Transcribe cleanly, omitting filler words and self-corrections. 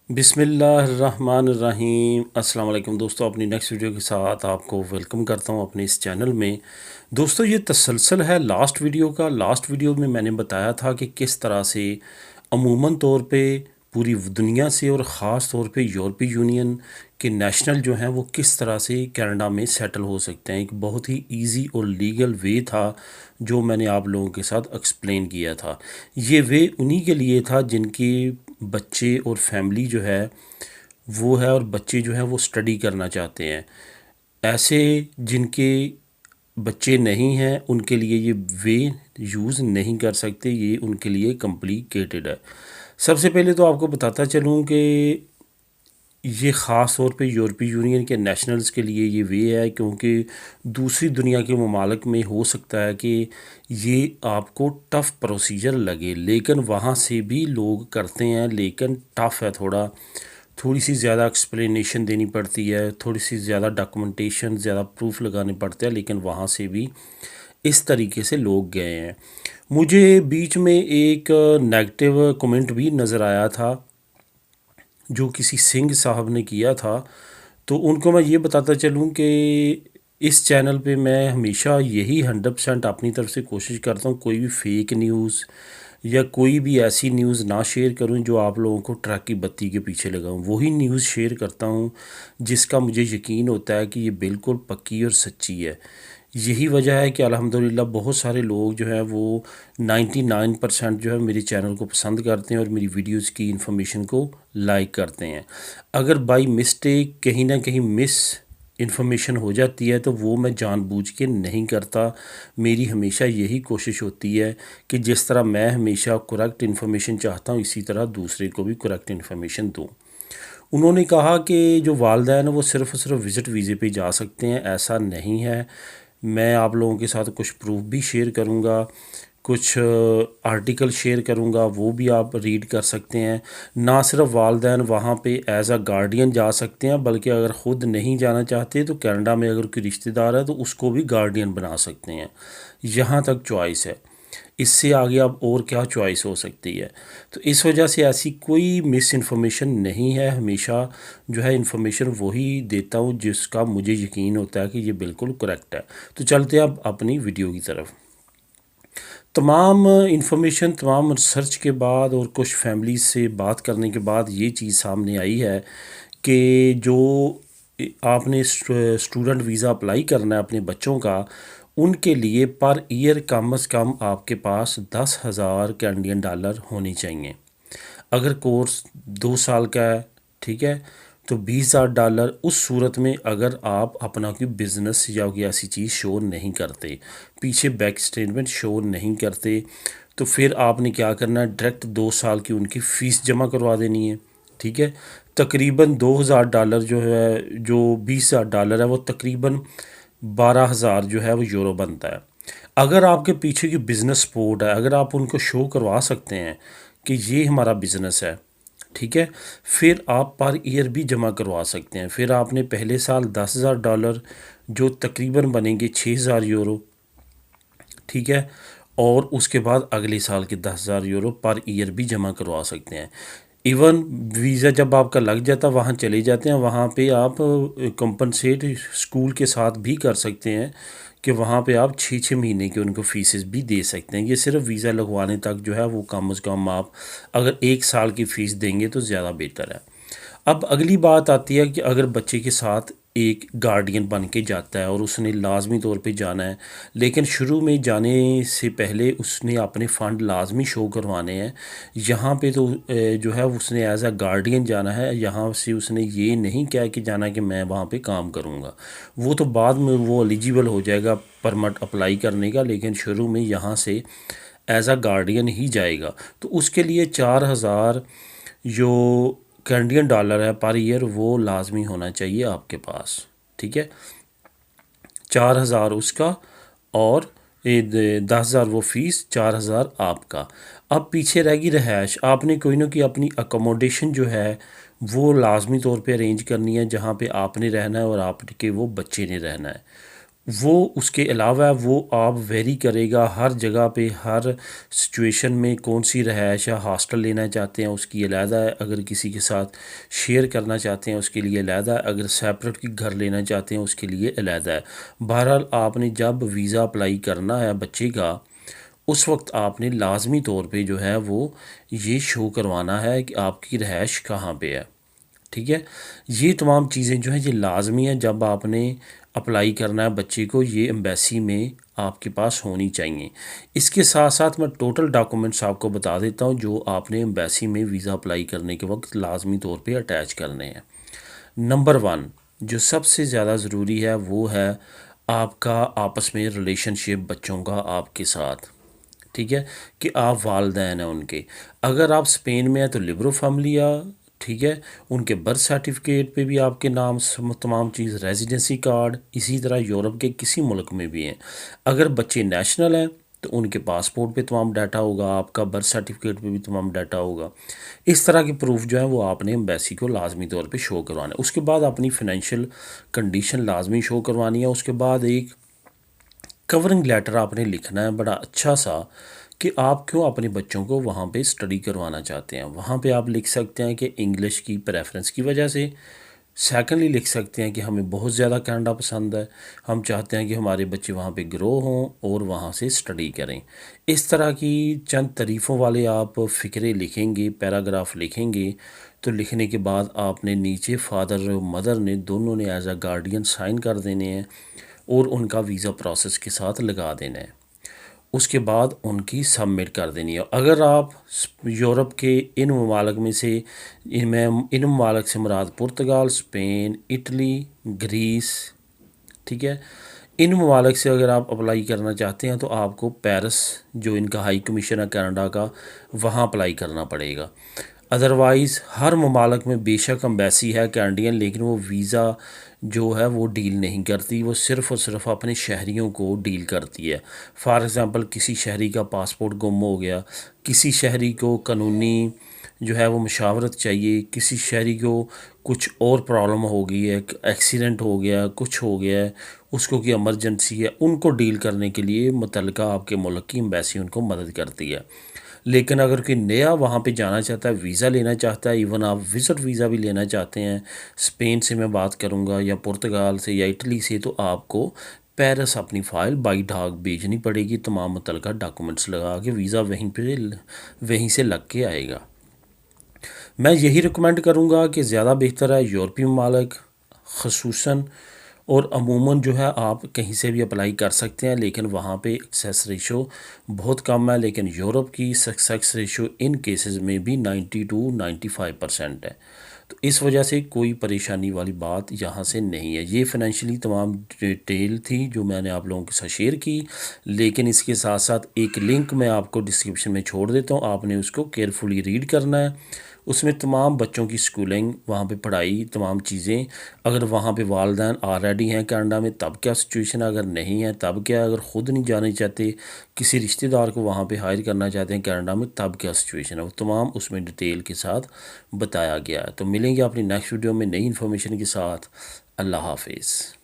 बिस्मिल्लाहिर्रहमानिर्रहीम। अस्सलाम वालेकुम दोस्तों, अपनी नेक्स्ट वीडियो के साथ आपको वेलकम करता हूं अपने इस चैनल में। दोस्तों, ये तसलसल है लास्ट वीडियो का। लास्ट वीडियो में मैंने बताया था कि किस तरह से अमूमन तौर पे पूरी दुनिया से और ख़ास तौर पे यूरोपीय यूनियन के नेशनल जो हैं वो किस तरह से कनाडा में सेटल हो सकते हैं। एक बहुत ही इजी और लीगल वे था जो मैंने आप लोगों के साथ एक्सप्लेन किया था। ये वे उन्हीं के लिए था जिनके बच्चे और फैमिली जो है वो है, और बच्चे जो हैं वो स्टडी करना चाहते हैं। ऐसे जिनके बच्चे नहीं हैं उनके लिए ये वे यूज़ नहीं कर सकते, ये उनके लिए कॉम्प्लिकेटेड है। सबसे पहले तो आपको बताता चलूँ कि ये ख़ास तौर पे यूरोपीय यूनियन के नेशनल्स के लिए ये वे है, क्योंकि दूसरी दुनिया के ममालिक में हो सकता है कि ये आपको टफ़ प्रोसीजर लगे, लेकिन वहाँ से भी लोग करते हैं, लेकिन टफ़ है थोड़ा। थोड़ी सी ज़्यादा एक्सप्लेनेशन देनी पड़ती है, थोड़ी सी ज़्यादा डॉक्यूमेंटेशन, ज़्यादा प्रूफ लगाने पड़ते हैं, लेकिन वहाँ से भी इस तरीके से लोग गए हैं। मुझे बीच में एक नेगेटिव कमेंट भी नज़र आया था जो किसी सिंह साहब ने किया था, तो उनको मैं ये बताता चलूँ कि इस चैनल पे मैं हमेशा यही 100% अपनी तरफ से कोशिश करता हूँ कोई भी फेक न्यूज़ या कोई भी ऐसी न्यूज़ ना शेयर करूँ जो आप लोगों को ट्रक की बत्ती के पीछे लगाऊँ। वही न्यूज़ शेयर करता हूँ जिसका मुझे यकीन होता है कि ये बिल्कुल पक्की और सच्ची है। यही वजह है कि अल्हम्दुलिल्लाह बहुत सारे लोग जो हैं वो 99% जो है मेरे चैनल को पसंद करते हैं और मेरी वीडियोस की इन्फॉर्मेशन को लाइक करते हैं। अगर बाई मिस्टेक कहीं ना कहीं मिस इन्फॉर्मेशन हो जाती है तो वो मैं जानबूझ के नहीं करता। मेरी हमेशा यही कोशिश होती है कि जिस तरह मैं हमेशा करेक्ट इन्फॉर्मेशन चाहता हूँ, इसी तरह दूसरे को भी करेक्ट इन्फॉर्मेशन दूँ। उन्होंने कहा कि जो वालिदैन वो सिर्फ़ और सिर्फ विज़िट वीज़े पे जा सकते हैं, ऐसा नहीं है। मैं आप लोगों के साथ कुछ प्रूफ भी शेयर करूंगा, कुछ आर्टिकल शेयर करूंगा, वो भी आप रीड कर सकते हैं। ना सिर्फ वालिदैन वहाँ पे एज अ गार्डियन जा सकते हैं, बल्कि अगर ख़ुद नहीं जाना चाहते तो कनाडा में अगर कोई रिश्तेदार है तो उसको भी गार्डियन बना सकते हैं। यहाँ तक चॉइस है, इससे आगे अब और क्या चॉइस हो सकती है। तो इस वजह से ऐसी कोई मिस इन्फॉर्मेशन नहीं है। हमेशा जो है इन्फॉर्मेशन वही देता हूँ जिसका मुझे यकीन होता है कि ये बिल्कुल करेक्ट है। तो चलते हैं अब अपनी वीडियो की तरफ। तमाम इन्फॉर्मेशन, तमाम रिसर्च के बाद और कुछ फैमिली से बात करने के बाद ये चीज़ सामने आई है कि जो आपने स्टूडेंट वीज़ा अप्लाई करना है अपने बच्चों का, उनके लिए पर ईयर कम से कम आपके पास 10,000 कैनेडियन डॉलर होनी चाहिए। अगर कोर्स 2 साल का है, ठीक है, तो 20,000 डॉलर उस सूरत में अगर आप अपना कोई बिज़नेस या कोई ऐसी चीज़ शो नहीं करते, पीछे बैंक स्टेटमेंट शो नहीं करते, तो फिर आपने क्या करना है, डायरेक्ट 2 साल की उनकी फ़ीस जमा करवा देनी है। ठीक है, तकरीबन 2,000 डॉलर जो है, जो 20,000 डॉलर है वो तकरीबन 12,000 जो है वो यूरो बनता है। अगर आपके पीछे की बिज़नेस सपोर्ट है, अगर आप उनको शो करवा सकते हैं कि ये हमारा बिज़नेस है, ठीक है, फिर आप पर ईयर भी जमा करवा सकते हैं। फिर आपने पहले साल 10,000 डॉलर जो तकरीबन बनेंगे 6,000 यूरो, ठीक है, और उसके बाद अगले साल के 10,000 यूरो पर ईयर भी जमा करवा सकते हैं। इवन वीज़ा जब आपका लग जाता है वहाँ चले जाते हैं, वहाँ पे आप कंपनसेट स्कूल के साथ भी कर सकते हैं कि वहाँ पे आप 6-6 महीने की उनको फ़ीसेस भी दे सकते हैं। ये सिर्फ वीज़ा लगवाने तक जो है वो कम से कम आप अगर 1 साल की फ़ीस देंगे तो ज़्यादा बेहतर है। अब अगली बात आती है कि अगर बच्चे के साथ एक गार्डियन बन के जाता है और उसने लाजमी तौर पे जाना है, लेकिन शुरू में जाने से पहले उसने अपने फ़ंड लाजमी शो करवाने हैं। यहाँ पे तो जो है उसने एज अ गार्डियन जाना है। यहाँ से उसने ये नहीं किया कि जाना कि मैं वहाँ पे काम करूँगा, वो तो बाद में वो एलिजिबल हो जाएगा परमिट अप्लाई करने का, लेकिन शुरू में यहाँ से एज अ गार्डियन ही जाएगा। तो उसके लिए 4,000 जो कैनेडियन डॉलर है पर ईयर वो लाजमी होना चाहिए आपके पास। ठीक है, 4,000 उसका और 10,000 वो फ़ीस, 4,000 आपका। अब पीछे रहेगी रहायश। आपने कोई ना कोई अपनी अकोमोडेशन जो है वो लाजमी तौर पे अरेंज करनी है, जहाँ पे आपने रहना है और आपके वो बच्चे ने रहना है। वो उसके अलावा वो आप वेरी करेगा हर जगह पे, हर सिचुएशन में कौन सी रहायश या हॉस्टल लेना चाहते हैं उसकी अलहदा है, अगर किसी के साथ शेयर करना चाहते हैं उसके लिए अलहदा है, अगर सेपरेट की घर लेना चाहते हैं उसके लिए अलहदा है। बहरहाल आपने जब वीज़ा अप्लाई करना है बच्चे का, उस वक्त आपने लाजमी तौर पे जो है वो ये शो करवाना है कि आपकी रहायश कहाँ पे है। ठीक है, ये तमाम चीज़ें जो हैं ये लाजमी है जब आपने अप्लाई करना है बच्चे को, ये एम्बेसी में आपके पास होनी चाहिए। इसके साथ साथ मैं टोटल डॉक्यूमेंट्स आपको बता देता हूँ जो आपने एम्बेसी में वीज़ा अप्लाई करने के वक्त लाजमी तौर पे अटैच करने हैं। नंबर वन जो सबसे ज़्यादा ज़रूरी है वो है आपका आपस में रिलेशनशिप बच्चों का आपके साथ। ठीक है, कि आप वालदैन हैं उनके। अगर आप स्पेन में हैं तो लिबरो फैमिलिया, ठीक है, उनके बर्थ सर्टिफिकेट पे भी आपके नाम तमाम चीज़, रेजिडेंसी कार्ड, इसी तरह यूरोप के किसी मुल्क में भी हैं। अगर बच्चे नेशनल हैं तो उनके पासपोर्ट पे तमाम डाटा होगा, आपका बर्थ सर्टिफिकेट पे भी तमाम डाटा होगा। इस तरह के प्रूफ जो है वो आपने एम्बेसी को लाजमी तौर पे शो करवाना है। उसके बाद अपनी फ़ाइनेंशियल कंडीशन लाजमी शो करवानी है। उसके बाद एक कवरिंग लेटर आपने लिखना है बड़ा अच्छा सा कि आप क्यों अपने बच्चों को वहाँ पे स्टडी करवाना चाहते हैं। वहाँ पे आप लिख सकते हैं कि इंग्लिश की प्रेफरेंस की वजह से। सेकेंडली लिख सकते हैं कि हमें बहुत ज़्यादा कनाडा पसंद है, हम चाहते हैं कि हमारे बच्चे वहाँ पे ग्रो हों और वहाँ से स्टडी करें। इस तरह की चंद तारीफ़ों वाले आप फ़िक्रे लिखेंगे, पैराग्राफ लिखेंगे, तो लिखने के बाद आपने नीचे फादर और मदर ने दोनों ने एज अ गार्डियन साइन कर देने हैं और उनका वीज़ा प्रोसेस के साथ लगा देना है। उसके बाद उनकी सबमिट कर देनी है। अगर आप यूरोप के इन ममालिक में से इन ममालिक से मुराद पुर्तगाल, स्पेन, इटली, ग्रीस, ठीक है, इन ममालिक से अगर आप अप्लाई करना चाहते हैं तो आपको पेरिस जो इनका हाई कमीशन है कनाडा का, वहाँ अप्लाई करना पड़ेगा। अदरवाइज़ हर ममालिक में बेशक एम्बेसी है कैनेडियन, लेकिन वो वीज़ा जो है वो डील नहीं करती, वो सिर्फ़ और सिर्फ अपने शहरियों को डील करती है। फॉर एग्ज़ाम्पल किसी शहरी का पासपोर्ट गुम हो गया, किसी शहरी को कानूनी जो है वो मशावरत चाहिए, किसी शहरी को कुछ और प्रॉब्लम हो गई है, एक्सीडेंट हो गया, कुछ हो गया है, उसको की इमरजेंसी है, उनको डील करने के लिए मुतल्लिका आपके मुल्क की एम्बेसी उनको मदद करती है। लेकिन अगर कोई नया वहाँ पे जाना चाहता है, वीज़ा लेना चाहता है, इवन आप विज़िट वीज़ा भी लेना चाहते हैं, स्पेन से मैं बात करूँगा या पुर्तगाल से या इटली से, तो आपको पेरिस अपनी फ़ाइल बाई डाक भेजनी पड़ेगी, तमाम मुतल्लिका डॉक्यूमेंट्स लगा के वीज़ा वहीं से लग के आएगा। मैं यही रिकमेंड करूँगा कि ज़्यादा बेहतर है यूरोपीय ममालिक ख़ुसूसन और अमूमन जो है आप कहीं से भी अप्लाई कर सकते हैं, लेकिन वहाँ पे सक्सेस रेशो बहुत कम है। लेकिन यूरोप की सक्सेस रेशो इन केसेस में भी 90 to 95% है। तो इस वजह से कोई परेशानी वाली बात यहाँ से नहीं है। ये फाइनेंशियली तमाम डिटेल थी जो मैंने आप लोगों के साथ शेयर की, लेकिन इसके साथ साथ एक लिंक मैं आपको डिस्क्रिप्शन में छोड़ देता हूँ, आपने उसको केयरफुली रीड करना है। उसमें तमाम बच्चों की स्कूलिंग, वहाँ पे पढ़ाई, तमाम चीज़ें, अगर वहाँ पे वालदैन ऑलरेडी हैं कनाडा में तब क्या सिचुएशन है, अगर नहीं है तब क्या, अगर ख़ुद नहीं जाना चाहते किसी रिश्तेदार को वहाँ पे हायर करना चाहते हैं कनाडा में तब क्या सिचुएशन है, वो तमाम उसमें डिटेल के साथ बताया गया है। तो मिलेंगे अपनी नेक्स्ट वीडियो में नई इन्फॉर्मेशन के साथ। अल्लाह हाफिज़।